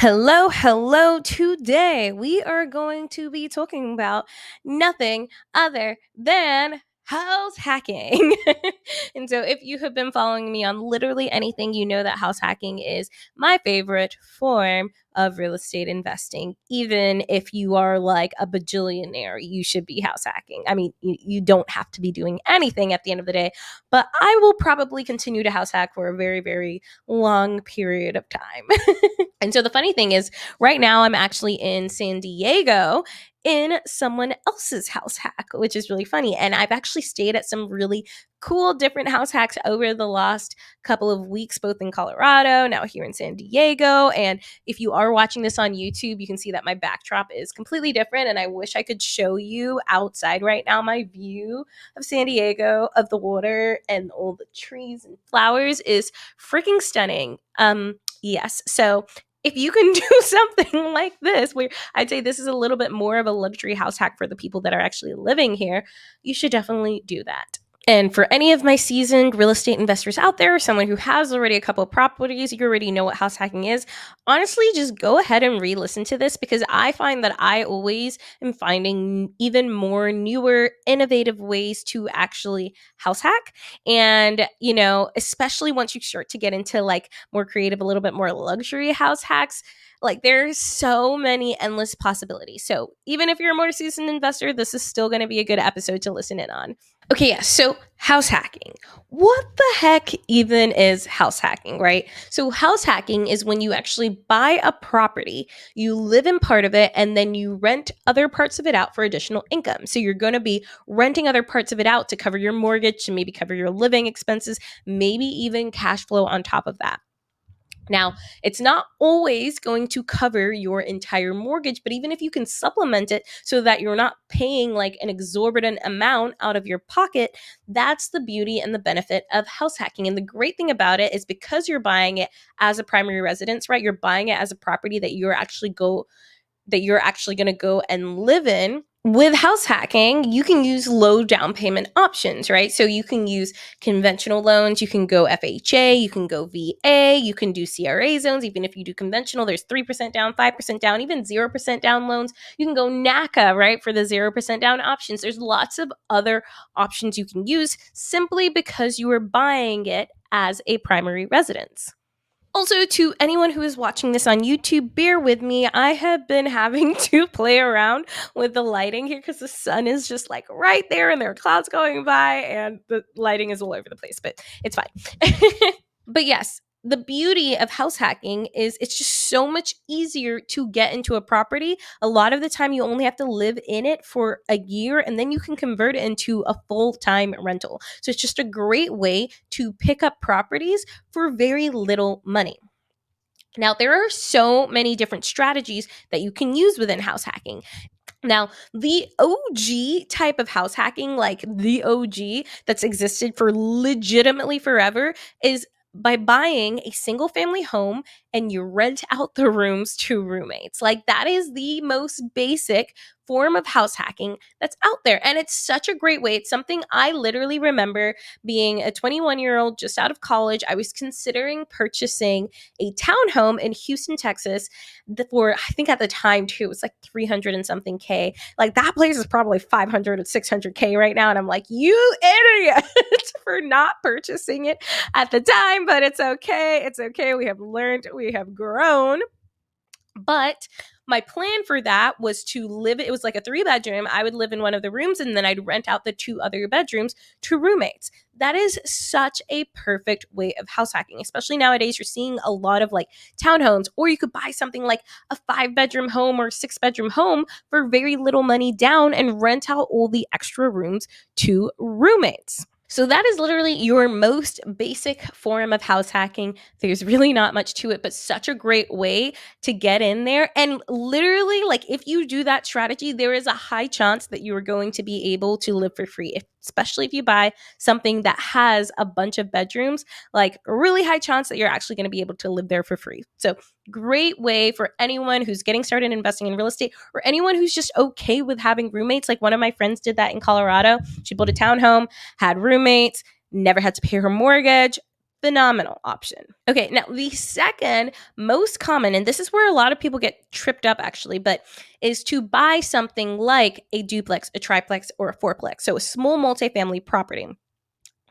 Hello. Today we are going to be talking about nothing other than house hacking. And so, if you have been following me on literally anything, you know that house hacking is my favorite form of real estate investing. Even if you are like a bajillionaire, you should be house hacking. I mean, you don't have to be doing anything at the end of the day, but I will probably continue to house hack for a very, very long period of time. And so the funny thing is, right now I'm actually in San Diego in someone else's house hack, which is really funny. And I've actually stayed at some really cool different house hacks over the last couple of weeks, both in Colorado, now here in San Diego. And if you are watching this on YouTube, you can see that my backdrop is completely different. And I wish I could show you outside right now my view of San Diego, of the water and all the trees and flowers is freaking stunning. Yes. So if you can do something like this, where I'd say this is a little bit more of a luxury house hack for the people that are actually living here, you should definitely do that. And for any of my seasoned real estate investors out there, someone who has already a couple of properties, you already know what house hacking is. Honestly, just go ahead and re-listen to this because I find that I always am finding even more newer, innovative ways to actually house hack. And, especially once you start to get into like more creative, a little bit more luxury house hacks, like there's so many endless possibilities. So even if you're a more seasoned investor, this is still going to be a good episode to listen in on. Okay, yeah. So house hacking. What the heck even is house hacking, right? So house hacking is when you actually buy a property, you live in part of it, and then you rent other parts of it out for additional income. So you're going to be renting other parts of it out to cover your mortgage, to maybe cover your living expenses, maybe even cash flow on top of that. Now, it's not always going to cover your entire mortgage, but even if you can supplement it so that you're not paying like an exorbitant amount out of your pocket, that's the beauty and the benefit of house hacking. And the great thing about it is because you're buying it as a primary residence, right? You're buying it as a property that you're actually going to go and live in. With house hacking, you can use low down payment options, right? So you can use conventional loans, you can go FHA, you can go VA, you can do CRA zones. Even if you do conventional, there's 3% down, 5% down, even 0% down loans. You can go NACA, right, for the 0% down options. There's lots of other options you can use simply because you are buying it as a primary residence. Also, to anyone who is watching this on YouTube, bear with me. I have been having to play around with the lighting here because the sun is just like right there and there are clouds going by and the lighting is all over the place, but it's fine. But yes, the beauty of house hacking is it's just so much easier to get into a property. A lot of the time, you only have to live in it for a year and then you can convert it into a full-time rental. So it's just a great way to pick up properties for very little money. Now, there are so many different strategies that you can use within house hacking. Now, the OG type of house hacking, like the OG that's existed for legitimately forever, is by buying a single family home and you rent out the rooms to roommates. Like that is the most basic form of house hacking that's out there. And it's such a great way. It's something I literally remember being a 21-year-old just out of college. I was considering purchasing a townhome in Houston, Texas for, I think at the time too, it was like 300 and something K. Like that place is probably 500 and 600K right now. And I'm like, you idiot for not purchasing it at the time, but it's okay. It's okay. We have learned, we have grown. But my plan for that was to live, it was like a 3-bedroom. I would live in one of the rooms and then I'd rent out the 2 other bedrooms to roommates. That is such a perfect way of house hacking, especially nowadays. You're seeing a lot of like townhomes, or you could buy something like a 5-bedroom home or 6-bedroom home for very little money down and rent out all the extra rooms to roommates. So that is literally your most basic form of house hacking. There's really not much to it, but such a great way to get in there. And literally, like if you do that strategy, there is a high chance that you are going to be able to live for free, especially if you buy something that has a bunch of bedrooms, like a really high chance that you're actually going to be able to live there for free. So great way for anyone who's getting started investing in real estate or anyone who's just okay with having roommates. Like one of my friends did that in Colorado. She built a townhome, had roommates, never had to pay her mortgage. phenomenal option. Okay, now the second most common, and this is where a lot of people get tripped up actually, but is to buy something like a duplex, a triplex, or a fourplex. So a small multifamily property.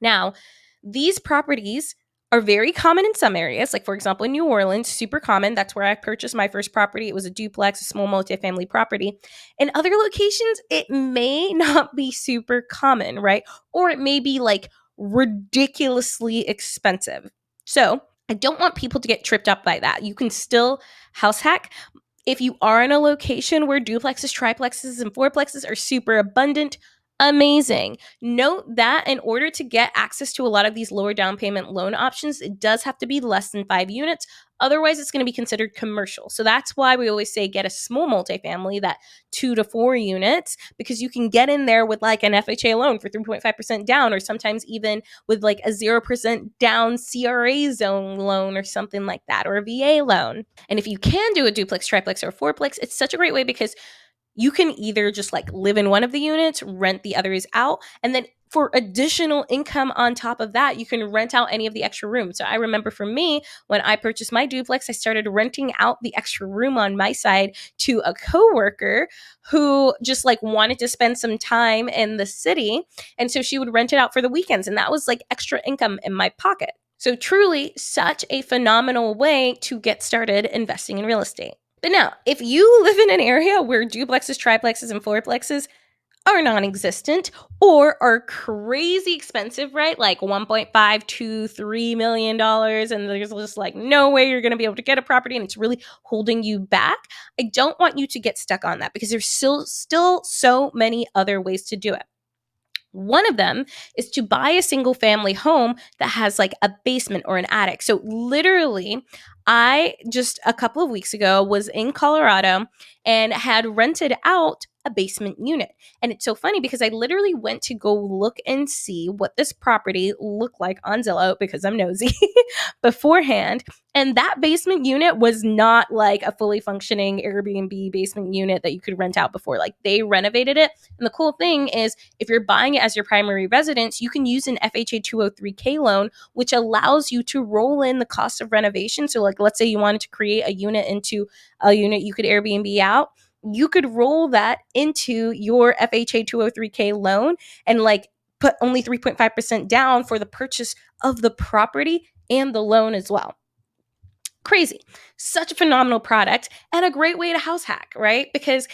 Now, these properties are very common in some areas. Like, for example, in New Orleans, super common. That's where I purchased my first property. It was a duplex, a small multifamily property. In other locations, it may not be super common, right? Or it may be like ridiculously expensive. So, I don't want people to get tripped up by that. You can still house hack. If you are in a location where duplexes, triplexes, and fourplexes are super abundant, amazing. Note that in order to get access to a lot of these lower down payment loan options, it does have to be less than 5 units. Otherwise, it's going to be considered commercial. So that's why we always say get a small multifamily, that 2 to 4 units, because you can get in there with like an FHA loan for 3.5% down, or sometimes even with like a 0% down CRA zone loan or something like that, or a VA loan. And if you can do a duplex, triplex, or fourplex, it's such a great way because you can either just like live in one of the units, rent the others out, and then for additional income on top of that, you can rent out any of the extra rooms. So I remember for me, when I purchased my duplex, I started renting out the extra room on my side to a coworker who just like wanted to spend some time in the city. And so she would rent it out for the weekends. And that was like extra income in my pocket. So truly such a phenomenal way to get started investing in real estate. But now, if you live in an area where duplexes, triplexes, and fourplexes are non-existent or are crazy expensive, right? Like 1.5 to $3 million, and there's just like no way you're going to be able to get a property, and it's really holding you back. I don't want you to get stuck on that because there's still so many other ways to do it. One of them is to buy a single family home that has like a basement or an attic. So literally, I just a couple of weeks ago was in Colorado and had rented out a basement unit. And it's so funny because I literally went to go look and see what this property looked like on Zillow because I'm nosy beforehand. And that basement unit was not like a fully functioning Airbnb basement unit that you could rent out before. Like they renovated it. And the cool thing is if you're buying it as your primary residence, you can use an FHA 203K loan, which allows you to roll in the cost of renovation. So like, let's say you wanted to create a unit into a unit you could Airbnb out. You could roll that into your FHA 203K loan and like put only 3.5% down for the purchase of the property and the loan as well. Crazy. Such a phenomenal product and a great way to house hack, right? Because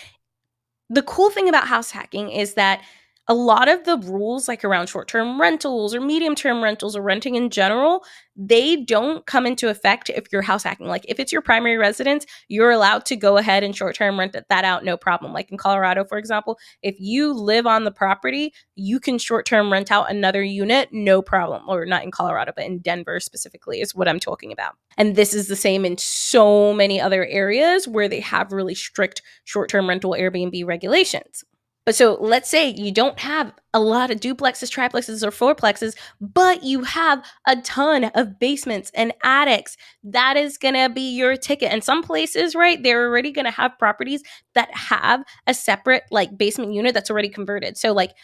the cool thing about house hacking is that a lot of the rules, like around short-term rentals or medium-term rentals or renting in general, they don't come into effect if you're house hacking. Like if it's your primary residence, you're allowed to go ahead and short-term rent that out, no problem. Like in Colorado, for example, if you live on the property, you can short-term rent out another unit, no problem. Or not in Colorado, but in Denver specifically is what I'm talking about. And this is the same in so many other areas where they have really strict short-term rental Airbnb regulations. But so let's say you don't have a lot of duplexes, triplexes, or fourplexes, but you have a ton of basements and attics. That is going to be your ticket. And some places, right, they're already going to have properties that have a separate like basement unit that's already converted. So like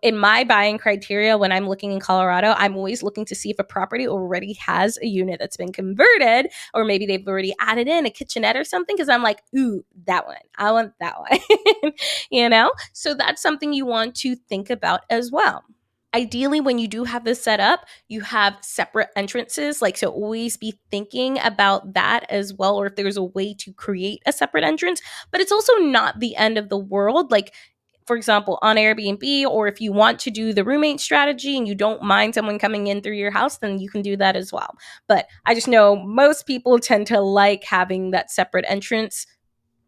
in my buying criteria, when I'm looking in Colorado, I'm always looking to see if a property already has a unit that's been converted, or maybe they've already added in a kitchenette or something. Cause I'm like, ooh, that one, I want that one, you know? So that's something you want to think about as well. Ideally, when you do have this set up, you have separate entrances. Like, so always be thinking about that as well, or if there's a way to create a separate entrance. But it's also not the end of the world. Like, for example, on Airbnb, or if you want to do the roommate strategy and you don't mind someone coming in through your house, then you can do that as well. But I just know most people tend to like having that separate entrance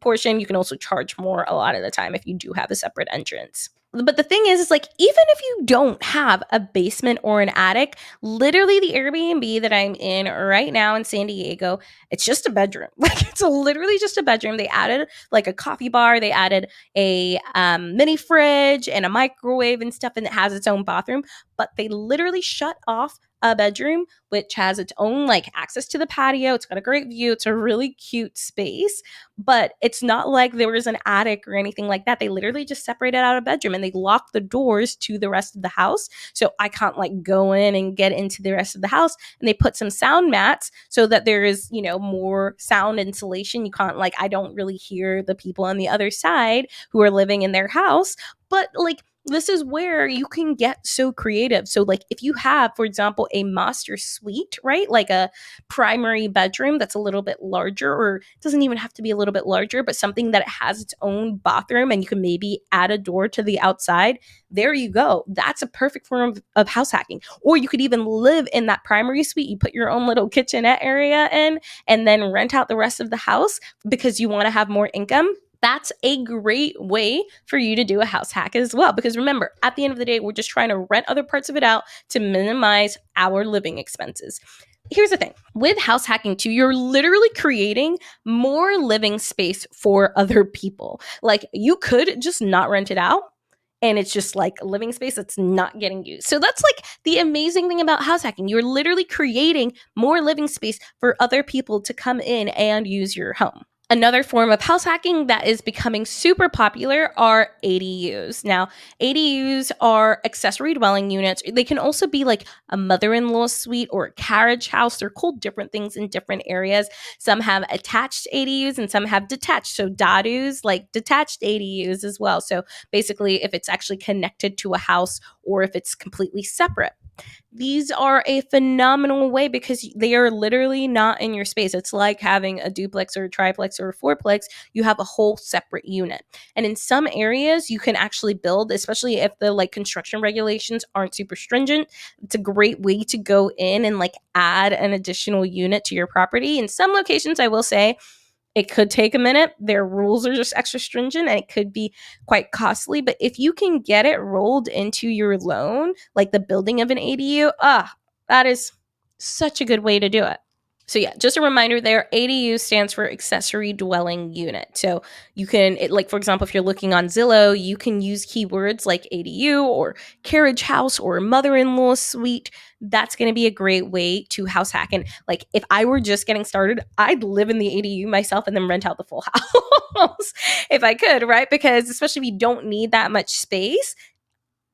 portion. You can also charge more a lot of the time if you do have a separate entrance. But the thing is like, even if you don't have a basement or an attic, literally the Airbnb that I'm in right now in San Diego, it's just a bedroom. Like it's literally just a bedroom. They added like a coffee bar. They added a mini fridge and a microwave and stuff, and it has its own bathroom. But they literally shut off a bedroom, which has its own like access to the patio. It's got a great view. It's a really cute space, but it's not like there was an attic or anything like that. They literally just separated out a bedroom and they locked the doors to the rest of the house. So I can't like go in and get into the rest of the house. And they put some sound mats so that there is, more sound insulation. You can't like, I don't really hear the people on the other side who are living in their house. But like, this is where you can get so creative. So, like, if you have, for example, a master suite, right? Like a primary bedroom that's a little bit larger, or it doesn't even have to be a little bit larger, but something that it has its own bathroom and you can maybe add a door to the outside. There you go. That's a perfect form of house hacking. Or you could even live in that primary suite. You put your own little kitchenette area in and then rent out the rest of the house because you want to have more income. That's a great way for you to do a house hack as well. Because remember, at the end of the day, we're just trying to rent other parts of it out to minimize our living expenses. Here's the thing with house hacking too, you're literally creating more living space for other people. Like you could just not rent it out and it's just like living space that's not getting used. So that's like the amazing thing about house hacking. You're literally creating more living space for other people to come in and use your home. Another form of house hacking that is becoming super popular are ADUs. Now, ADUs are accessory dwelling units. They can also be like a mother-in-law suite or a carriage house. They're called different things in different areas. Some have attached ADUs and some have detached. So dadus, like detached ADUs as well. So basically, if it's actually connected to a house or if it's completely separate. These are a phenomenal way because they are literally not in your space. It's like having a duplex or a triplex or a fourplex. You have a whole separate unit. And in some areas, you can actually build, especially if the like construction regulations aren't super stringent. It's a great way to go in and like add an additional unit to your property. In some locations, I will say, it could take a minute. Their rules are just extra stringent and it could be quite costly. But if you can get it rolled into your loan, like the building of an ADU, that is such a good way to do it. So yeah, just a reminder there, ADU stands for accessory dwelling unit. So you can, like for example, if you're looking on Zillow, you can use keywords like ADU or carriage house or mother-in-law suite. That's going to be a great way to house hack. And like if I were just getting started, I'd live in the ADU myself and then rent out the full house if I could, right? Because especially if you don't need that much space,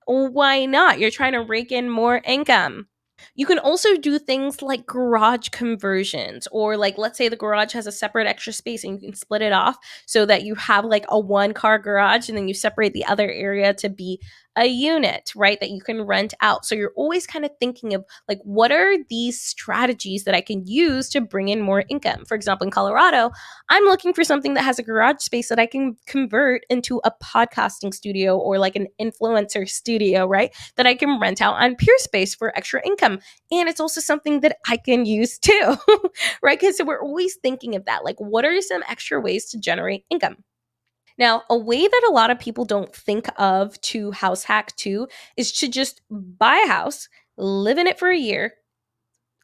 why not? You're trying to rake in more income. You can also do things like garage conversions, or like let's say the garage has a separate extra space and you can split it off so that you have like a one car garage and then you separate the other area to be a unit, right? That you can rent out. So you're always kind of thinking of like, what are these strategies that I can use to bring in more income? For example, in Colorado, I'm looking for something that has a garage space that I can convert into a podcasting studio or like an influencer studio, right? That I can rent out on Peerspace for extra income. And it's also something that I can use too, right? Because so we're always thinking of that. Like, what are some extra ways to generate income? Now, a way that a lot of people don't think of to house hack too is to just buy a house, live in it for a year,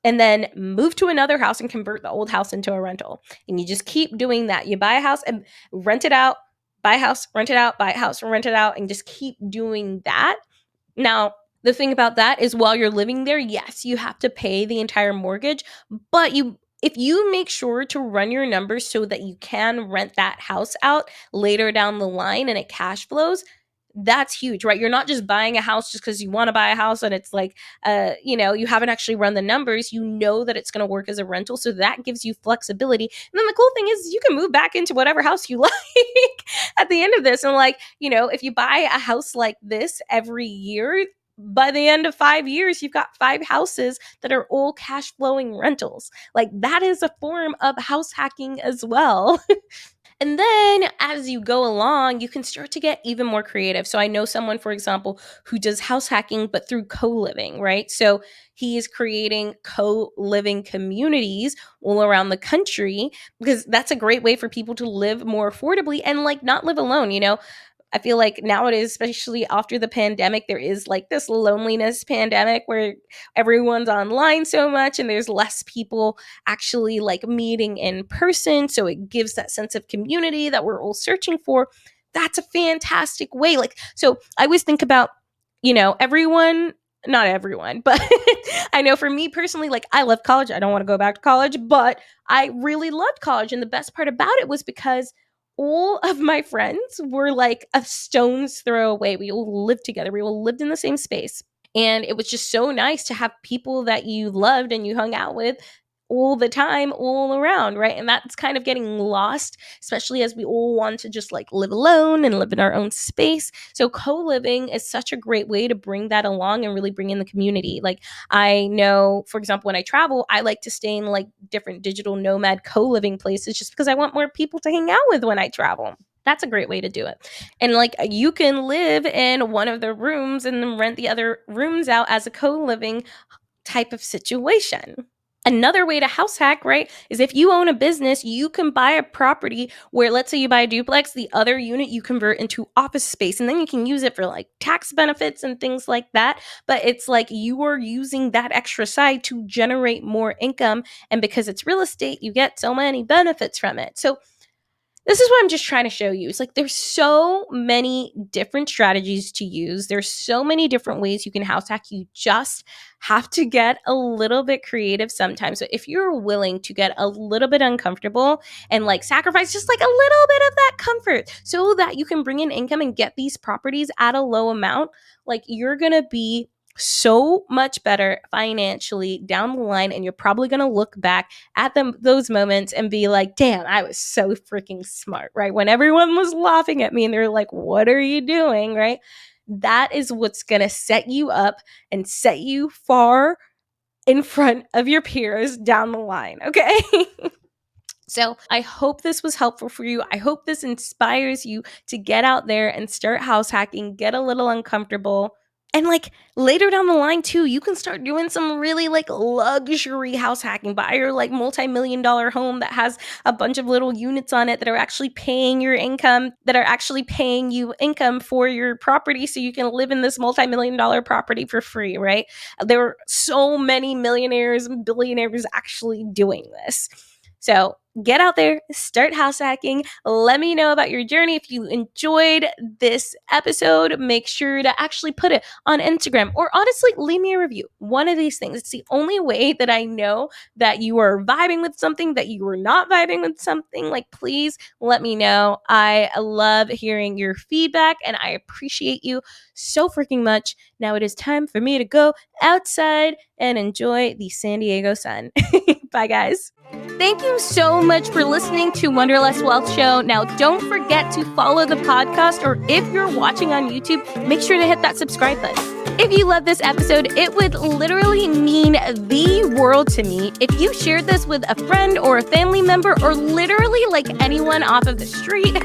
and then move to another house and convert the old house into a rental. And you just keep doing that. You buy a house and rent it out, buy a house, rent it out, buy a house, rent it out, and just keep doing that. Now, the thing about that is while you're living there, yes, you have to pay the entire mortgage, but if you make sure to run your numbers so that you can rent that house out later down the line and it cash flows, that's huge, right? You're not just buying a house just because you want to buy a house and it's like, you haven't actually run the numbers. You know that it's going to work as a rental. So that gives you flexibility. And then the cool thing is you can move back into whatever house you like at the end of this. And like, if you buy a house like this every year, by the end of 5 years, you've got 5 houses that are all cash flowing rentals. Like that is a form of house hacking as well. And then as you go along, you can start to get even more creative. So I know someone, for example, who does house hacking, but through co-living, right? So he is creating co-living communities all around the country because that's a great way for people to live more affordably and like not live alone, I feel like nowadays, especially after the pandemic, there is like this loneliness pandemic where everyone's online so much and there's less people actually like meeting in person. So it gives that sense of community that we're all searching for. That's a fantastic way. Like, so I always think about, everyone not everyone, but I know for me personally, like I love college. I don't want to go back to college, but I really loved college. And the best part about it was because all of my friends were like a stone's throw away. We all lived together. We all lived in the same space. And it was just so nice to have people that you loved and you hung out with all the time, all around, right? And that's kind of getting lost, especially as we all want to just like live alone and live in our own space. So co-living is such a great way to bring that along and really bring in the community. Like I know, for example, when I travel, I like to stay in like different digital nomad co-living places just because I want more people to hang out with when I travel. That's a great way to do it. And like you can live in one of the rooms and then rent the other rooms out as a co-living type of situation. Another way to house hack, right, is if you own a business, you can buy a property where, let's say you buy a duplex, the other unit you convert into office space, and then you can use it for like tax benefits and things like that. But it's like you are using that extra side to generate more income. And because it's real estate, you get so many benefits from it. So this is what I'm just trying to show you. It's like there's so many different strategies to use. There's so many different ways you can house hack. You just have to get a little bit creative sometimes. So if you're willing to get a little bit uncomfortable and like sacrifice just like a little bit of that comfort so that you can bring in income and get these properties at a low amount, like you're going to be so much better financially down the line. And you're probably going to look back at those moments and be like, damn, I was so freaking smart, right? When everyone was laughing at me and they're like, what are you doing, right? That is what's going to set you up and set you far in front of your peers down the line, okay? So I hope this was helpful for you. I hope this inspires you to get out there and start house hacking, get a little uncomfortable. And like later down the line too, you can start doing some really like luxury house hacking. Buy your like multi-million-dollar home that has a bunch of little units on it that are actually paying your income, that are actually paying you income for your property so you can live in this multi-million-dollar property for free, right? There are so many millionaires and billionaires actually doing this. So get out there, start house hacking. Let me know about your journey. If you enjoyed this episode, make sure to actually put it on Instagram or honestly, leave me a review. One of these things. It's the only way that I know that you are vibing with something, that you are not vibing with something. Like, please let me know. I love hearing your feedback and I appreciate you so freaking much. Now it is time for me to go outside and enjoy the San Diego sun. Bye, guys. Thank you so much for listening to Wanderlust Wealth Show. Now, don't forget to follow the podcast, or if you're watching on YouTube, make sure to hit that subscribe button. If you love this episode, it would literally mean the world to me if you shared this with a friend or a family member or literally like anyone off of the street.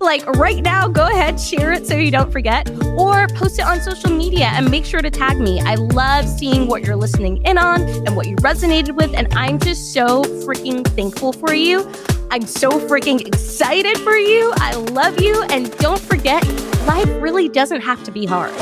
Like right now, go ahead, share it so you don't forget, or post it on social media and make sure to tag me. I love seeing what you're listening in on and what you resonated with, and I'm just so freaking thankful for you. I'm so freaking excited for you. I love you, and don't forget, life really doesn't have to be hard.